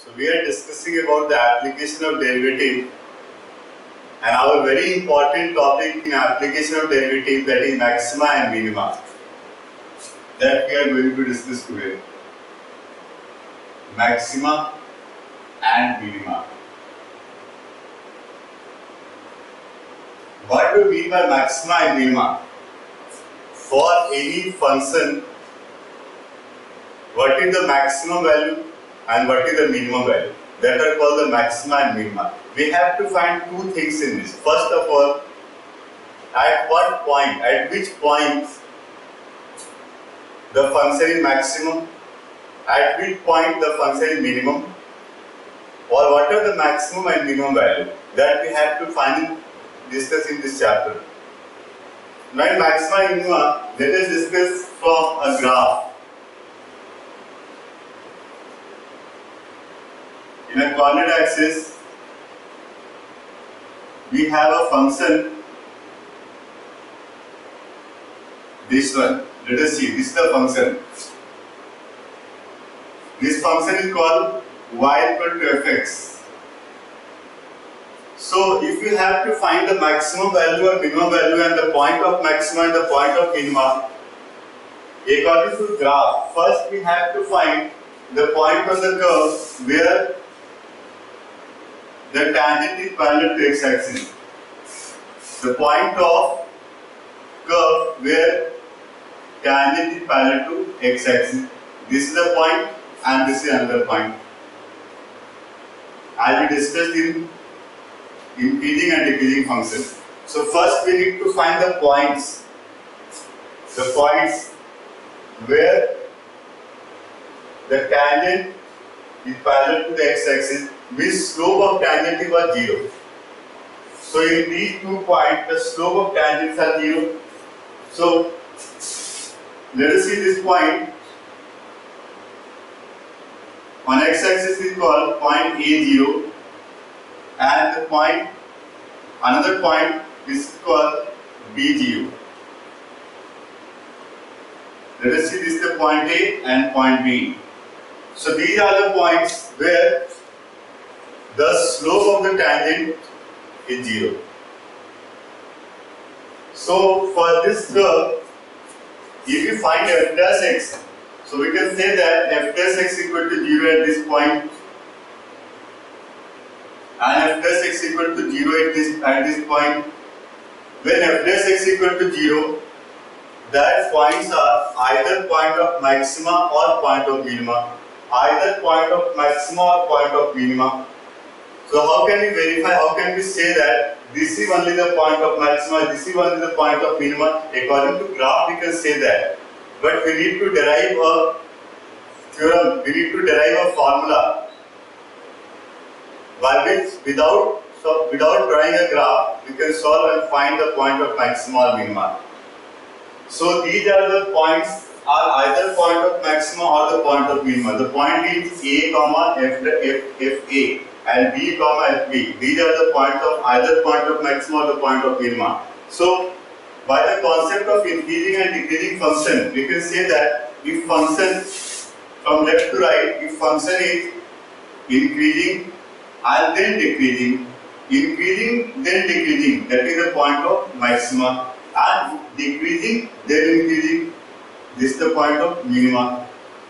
So we are discussing about the application of derivative, and our very important topic in application of derivative, that is maxima and minima, that we are going to discuss today. Maxima and minima. What do we mean by maxima and minima? For any function, what is the maximum value and what is the minimum value? That are called the maxima and minima. We have to find two things in this. First of all, at which point the function is maximum, at which point the function is minimum, or what are the maximum and minimum value, that we have to discuss in this chapter. Now in maxima and minima, let us discuss from a graph. In a coordinate axis, we have a function, this one. Let us see, this is the function. This function is called y equal to fx. So if you have to find the maximum value or minimum value and the point of maxima and the point of minima, according to graph, first we have to find the point of the curve where the tangent is parallel to x-axis. The point of curve where tangent is parallel to x-axis. This is the point and this is another point. As we discussed in increasing and decreasing functions. So first we need to find the points. The points where the tangent is parallel to the x-axis, which slope of tangent was 0. So in these 2 points, the slope of tangents are 0. So let us see this point. On x-axis is called point A0, and the another point is called B0. Let us see, this is the point A and point B. So these are the points where the slope of the tangent is 0. So for this curve, if you find f dash x, so we can say that f dash x equal to 0 at this point, and f dash x equal to 0 at this point. When f dash x equal to 0, that points are either point of maxima or point of minima. Either point of maxima or point of minima. So how can we verify, how can we say that this is only the point of maxima, this is only the point of minima? According to graph we can say that. But we need to derive a theorem, we need to derive a formula by which without drawing a graph we can solve and find the point of maxima or minima. So these are the points, are either point of maxima or the point of minima. The point is A, Fa and B, Fb. These are the points of either point of maxima or the point of minima. So by the concept of increasing and decreasing function, we can say that if function from left to right, if function is increasing and then decreasing, increasing then decreasing, that is the point of maxima, and decreasing then increasing, this is the point of minima.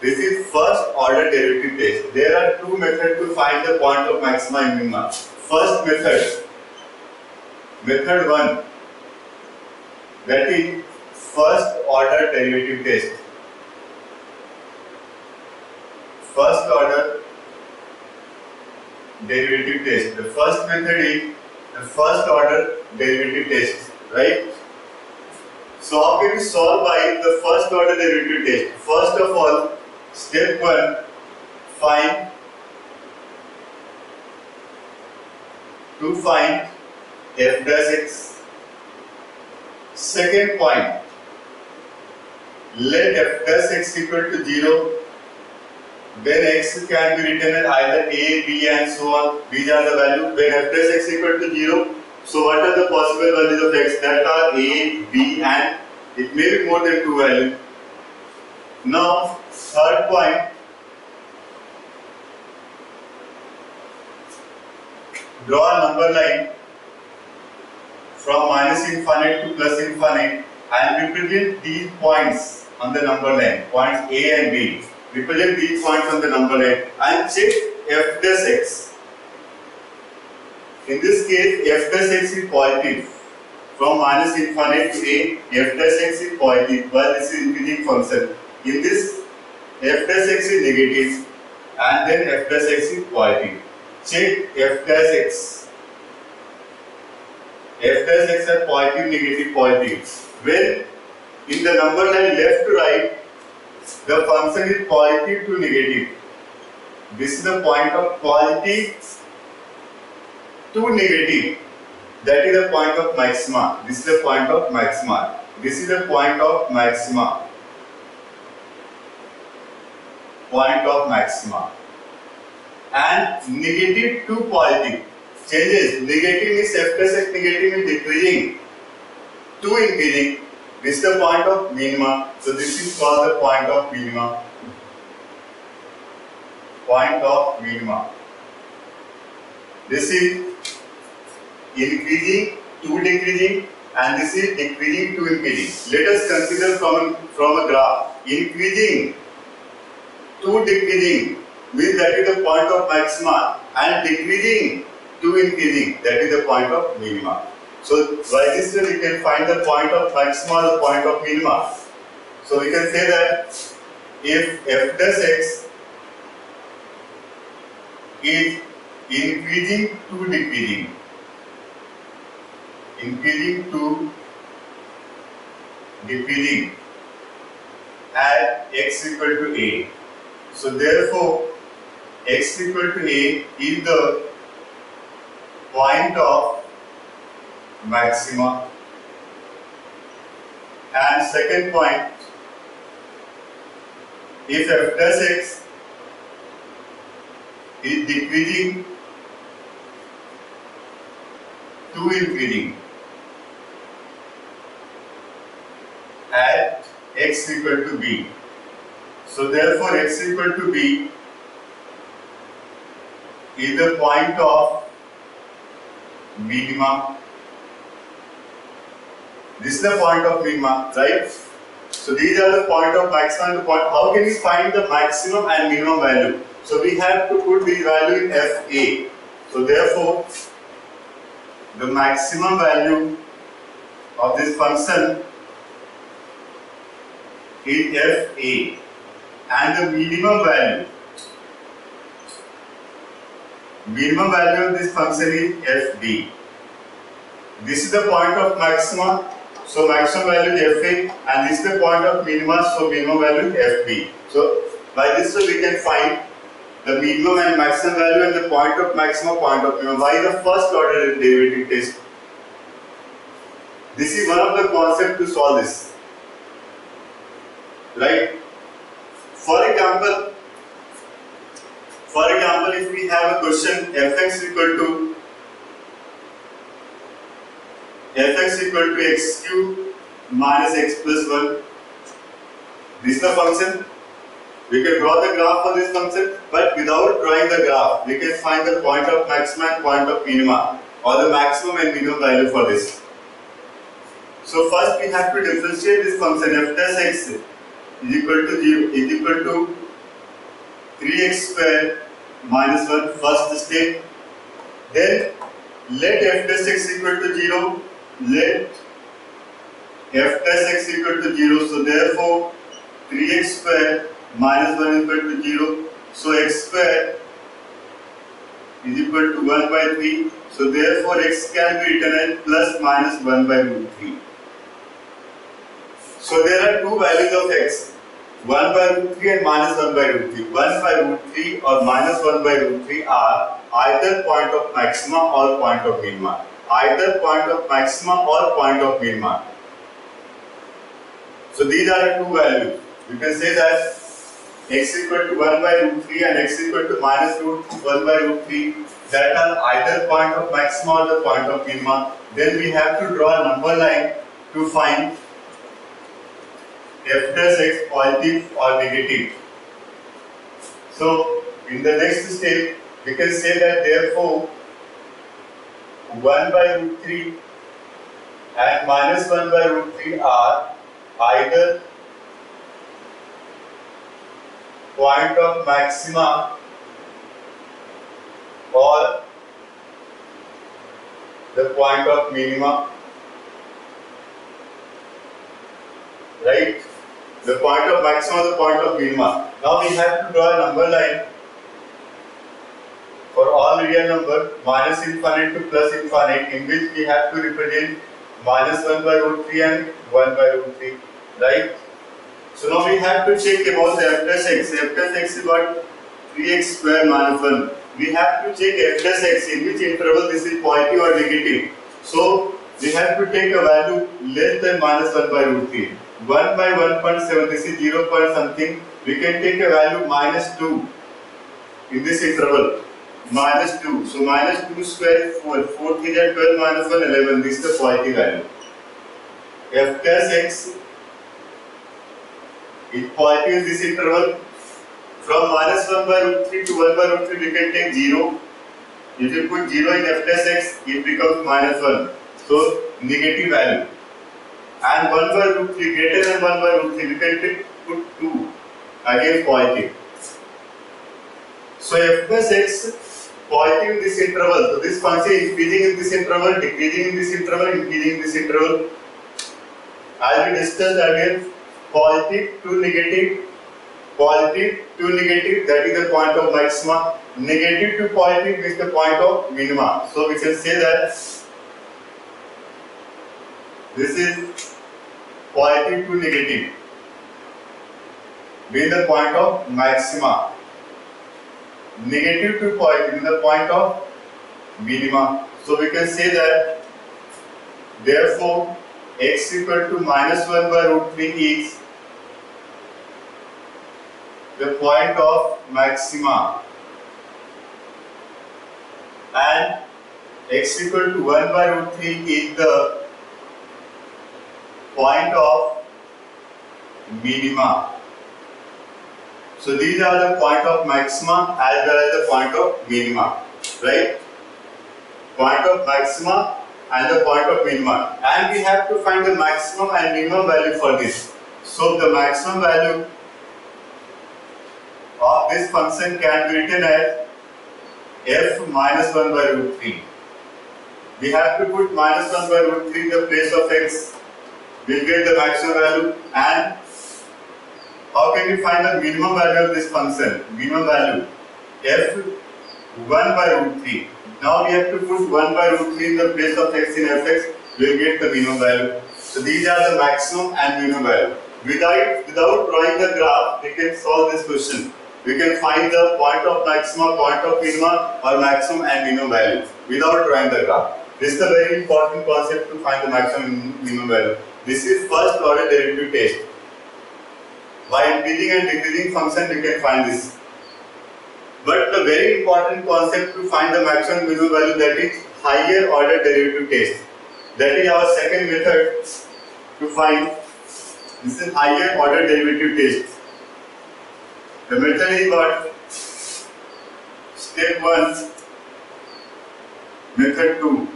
This is first order derivative test. There are two methods to find the point of maxima and minima. First method, method 1, that is first order derivative test. First order derivative test. The first method is the first order derivative test, right? So how can we solve by the first order derivative test? First of all, step 1, find f dash x. Second point, let f dash x equal to 0, then x can be written as either a, b and so on. These are the values. When f dash x equal to 0, so what are the possible values of x? That are a, b and it may be more than 2 values. Now third point, draw a number line from minus infinite to plus infinite and represent these points on the number line, points A and B. Represent these points on the number line and check f dash x. In this case, f dash x is positive. From minus infinite to A, f dash x is positive while this is increasing function. In this, f dash x is negative and then f dash x is positive. Check f dash x. F dash x are positive, negative, positive. When in the number line left to right, the function is positive to negative. This is the point of positive to negative. That is the point of maxima. This is the point of maxima. This is the point of maxima. Point of maxima. And negative to positive changes. Negative is f dash x, negative is decreasing to increasing. This is the point of minima. So this is called the point of minima. Point of minima. This is increasing to decreasing and this is decreasing to increasing. Let us consider from a graph. Increasing to decreasing means that is the point of maxima and decreasing to increasing, that is the point of minima. So by this way we can find the point of maxima or the point of minima. So we can say that if f dash x is increasing to decreasing, increasing to decreasing at x equal to a. So therefore x equal to a is the point of maxima. And second point, if f dash x is decreasing to increasing at x equal to b. So therefore x equal to b is the point of minima. This is the point of minima, right? So these are the point of maximum and the point. How can we find the maximum and minimum value? So we have to put the value in fa. So therefore the maximum value of this function is fa and the minimum value of this function is fd. This is the point of maxima, so maximum value is fa, and this is the point of minima, so minimum value is fb. So by this way we can find the minimum and maximum value and the point of maximum, point of minimum by the first order derivative test. This is one of the concepts to solve this, right? For example, if we have a question fx equal to x cube minus x plus 1, this is the function. We can draw the graph for this function, but without drawing the graph, we can find the point of maxima and point of minima, or the maximum and minimum value for this. So first we have to differentiate this function f dash x is equal to 3x square minus 1, first step. Then let f dash x equal to 0. Let f dash x equal to 0. So therefore 3x square minus 1 is equal to 0. So x square is equal to 1 by 3. So therefore x can be written as plus minus 1 by root 3. So there are two values of x, 1 by root 3 and minus 1 by root 3. 1 by root 3 or minus 1 by root 3 are either point of maxima or point of minima. Either point of maxima or point of minima. So these are the two values. You can say that x equal to 1 by root 3 and x equal to minus 1 by root 3, that are either point of maxima or the point of minima. Then we have to draw a number line to find f dash x positive or negative. So in the next step we can say that therefore 1 by root 3 and minus 1 by root 3 are either point of maxima or the point of minima, right? The point of maxima or the point of minima. Now we have to draw a number line for all real number minus infinite to plus infinite, in which we have to represent minus 1 by root 3 and 1 by root 3, right? So now we have to check about the f dash x. F dash x is what? 3x square minus 1. We have to check f dash x in which interval this is positive or negative. So we have to take a value less than minus 1 by root 3. 1 by 1.7, this is 0 point something. We can take a value minus 2 in this interval. Minus 2. So minus 2 square is 4. 4 3 is 12 minus 1 11. This is the positive value. F dash x is positive in this interval. From minus 1 by root 3 to 1 by root 3 we can take 0. If you put 0 in f dash x, it becomes minus 1. So negative value. And 1 by root 3 greater than 1 by root 3 we can put 2. Again positive. So f dash x positive in this interval. So this function is increasing in this interval, decreasing in this interval, increasing in this interval. As we discussed earlier, positive to negative, that is the point of maxima. Negative to positive is the point of minima. So we can say that this is positive to negative, being the point of maxima. Negative to positive is the point of minima. So we can say that therefore x equal to minus 1 by root 3 is the point of maxima and x equal to 1 by root 3 is the point of minima. So these are the point of maxima as well as the point of minima, right? Point of maxima and the point of minima, and we have to find the maximum and minimum value for this. So the maximum value of this function can be written as f minus 1 by root 3. We have to put minus 1 by root 3 in the place of x. We'll get the maximum value. And how can we find the minimum value of this function? Minimum value f 1 by root 3. Now we have to put 1 by root 3 in the place of x in fx. We'll get the minimum value. So these are the maximum and minimum value. Without drawing the graph, we can solve this question. We can find the point of maxima, point of minima, or maximum and minimum value without drawing the graph. This is a very important concept to find the maximum and minimum value. This is first order derivative test. By increasing and decreasing function, we can find this. But the very important concept to find the maximum and minimum value, that is higher order derivative test. That is our second method to find. This is higher order derivative test. The method is what? Step 1, method 2.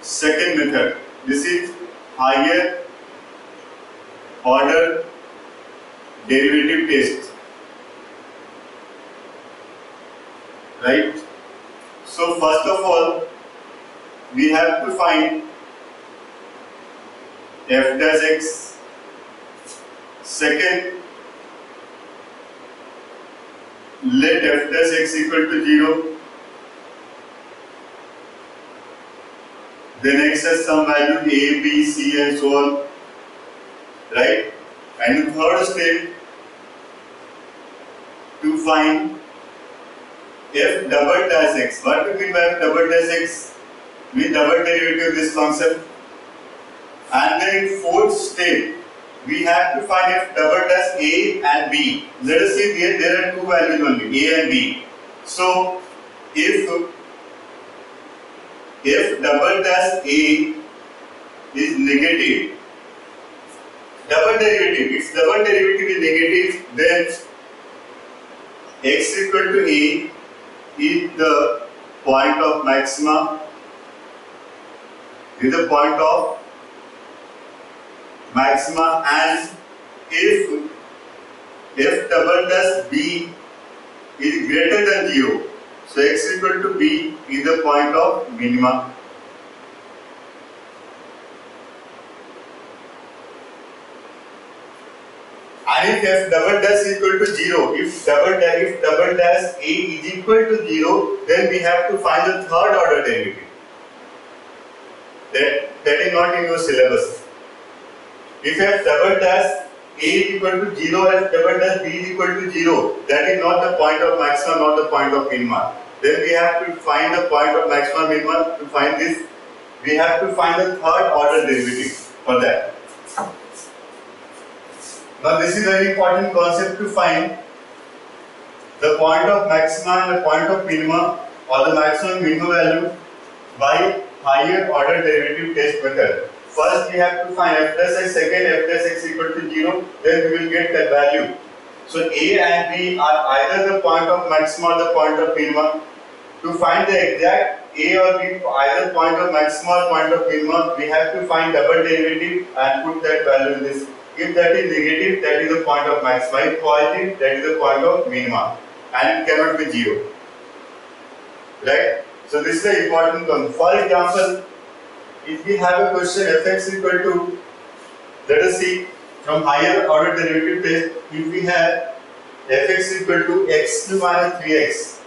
Second method. This is higher order derivative test. Right? So first of all, we have to find f dash x. Second, let f dash x equal to 0. Then x has some value a, b, c and so on. Right? And the third step, to find f double dash x. What do you mean by f double dash x? We double derivative of this function. And then fourth step, we have to find f double dash a and b. Let us see here, there are two values only, a and b. So if double dash a is negative, double derivative, if double derivative is negative, then x equal to a is the point of maxima, this is the point of maxima, and if double dash b is greater than 0, so x equal to b is the point of minima. And if f double dash equal to 0, if double dash a is equal to 0, then we have to find the third order derivative. That is not in your syllabus. If f double dash a is equal to 0 and double dash b is equal to 0, that is not the point of maximum, not the point of minima. Then we have to find the point of maximum minima. To find this, we have to find the third order derivative for that. Now this is a very important concept to find the point of maxima and the point of minima, or the maximum minimum value, by higher order derivative test method. First we have to find f dash x, second f dash x equal to 0, then we will get that value. So a and b are either the point of maxima or the point of minima. To find the exact a or b, either point of maxima or point of minima, we have to find double derivative and put that value in this. If that is negative, that is the point of maxima. If positive, that is the point of minima, and it cannot be 0. Right? So this is the important one. For example, if we have a question fx equal to, let us see from higher order derivative test, if we have fx equal to x3 minus 3x,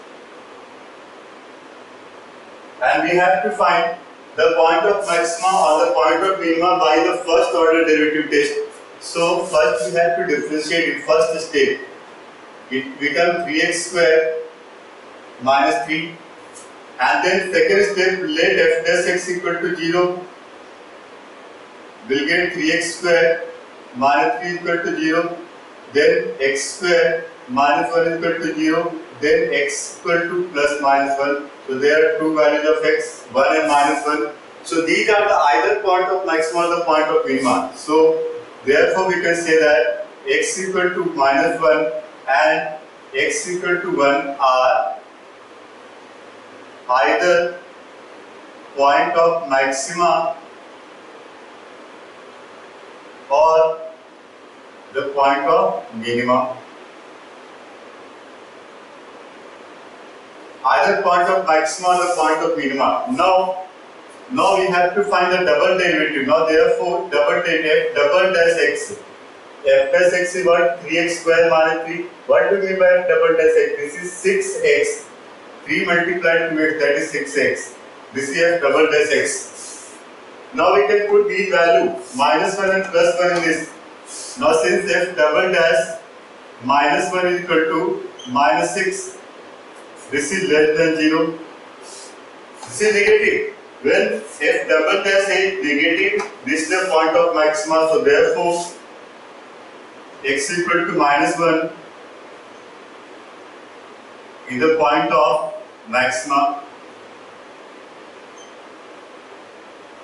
and we have to find the point of maxima or the point of minima by the first order derivative test. So first we have to differentiate in first step. It becomes 3x square minus 3, and then second step, let f dash x equal to 0, will get 3x square minus 3 equal to 0, then x square minus 1 equal to 0, then x equal to plus minus 1. So there are two values of x, 1 and minus 1. So these are the either point of maxima or the point of minima. So therefore we can say that x equal to minus 1 and x equal to 1 are either point of maxima or the point of minima. Either point of maxima or the point of minima. Now we have to find the double derivative. Now therefore double dash x. F dash x is what? 3x square minus 3. What do we mean by double dash x? This is 6x. 3 multiplied 2x, that is 6x. This is f double dash x. Now we can put these value minus 1 and plus 1 in this. Now since f double dash minus 1 is equal to minus 6, this is less than 0. This is negative. When f double dash is negative, this is the point of maxima. So therefore, x equal to minus 1 is the point of maxima.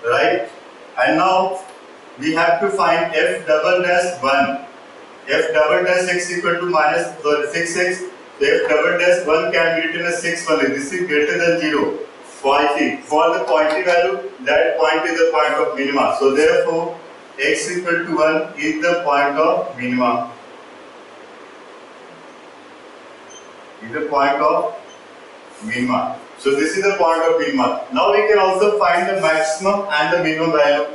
Right? And now we have to find f double dash 1. F double dash x equal to minus 6x. So f double dash 1 can be written as 6 only. This is greater than 0. Pointy. For the pointy value, that point is the point of minima. So therefore, x equal to 1 is the point of minima. Is the point of minima. So this is the point of minima. Now we can also find the maximum and the minimum value.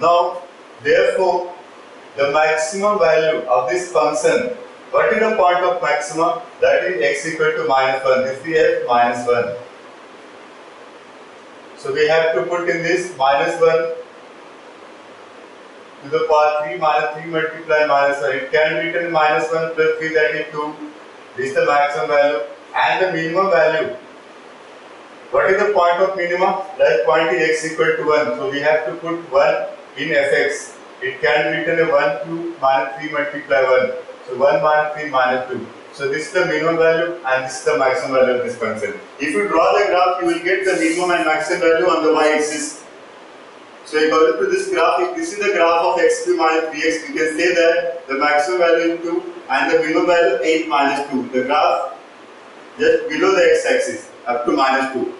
Now, therefore, the maximum value of this function, what is the point of maximum? That is x equal to minus 1. This we have minus 1. So we have to put in this minus 1 to the power 3 minus 3 multiply minus 1. It can be written minus 1 plus 3, that is 2. This is the maximum value. And the minimum value. What is the point of minima? That point is x equal to 1. So we have to put 1 in fx. It can be written as 1 to minus 3 multiply 1. So 1 minus 3 minus 2. So this is the minimum value and this is the maximum value of this function. If you draw the graph, you will get the minimum and maximum value on the y-axis. So according to this graph, if this is the graph of x3 minus 3x, we can say that the maximum value is 2 and the minimum value 8 minus 2. The graph just below the x-axis up to minus 2.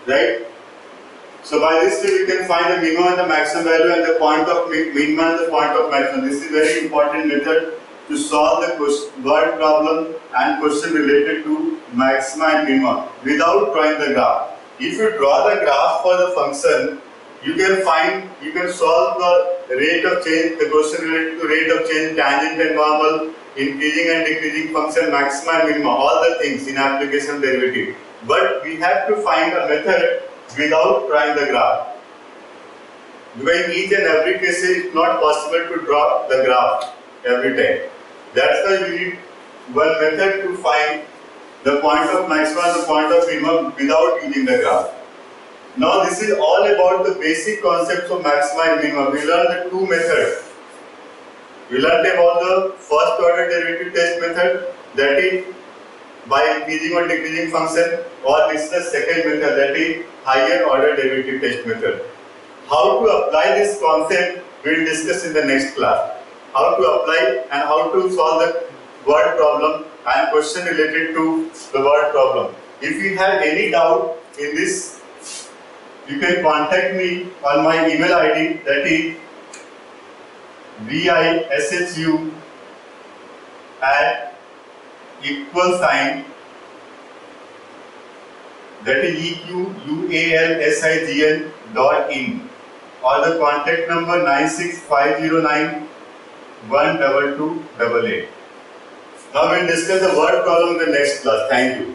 right? So by this way we can find the minimum and the maximum value and the point of minimum and the point of maximum. This is very important method to solve the word problem and question related to maxima and minima without drawing the graph. If you draw the graph for the function, you can solve the rate of change, the question related to rate of change, tangent and normal, increasing and decreasing function, maxima and minima, all the things in application derivative. But we have to find a method without drawing the graph. Because in each and every case it is not possible to draw the graph every time. That's why we need one method to find the point of maxima and the point of minimum without using the graph. Now this is all about the basic concepts of maxima and minima. We learned the two methods. We learned about the first order derivative test method, that is by increasing or decreasing function, or this is the second method, that is higher order derivative test method. How to apply this concept we will discuss in the next class. How to apply and how to solve the word problem and question related to the word problem. If you have any doubt in this, you can contact me on my email ID, that is bishu at equal sign, that is equalsign.in, or the contact number 96509 12288. Now we will discuss the word problem in the next class. Thank you.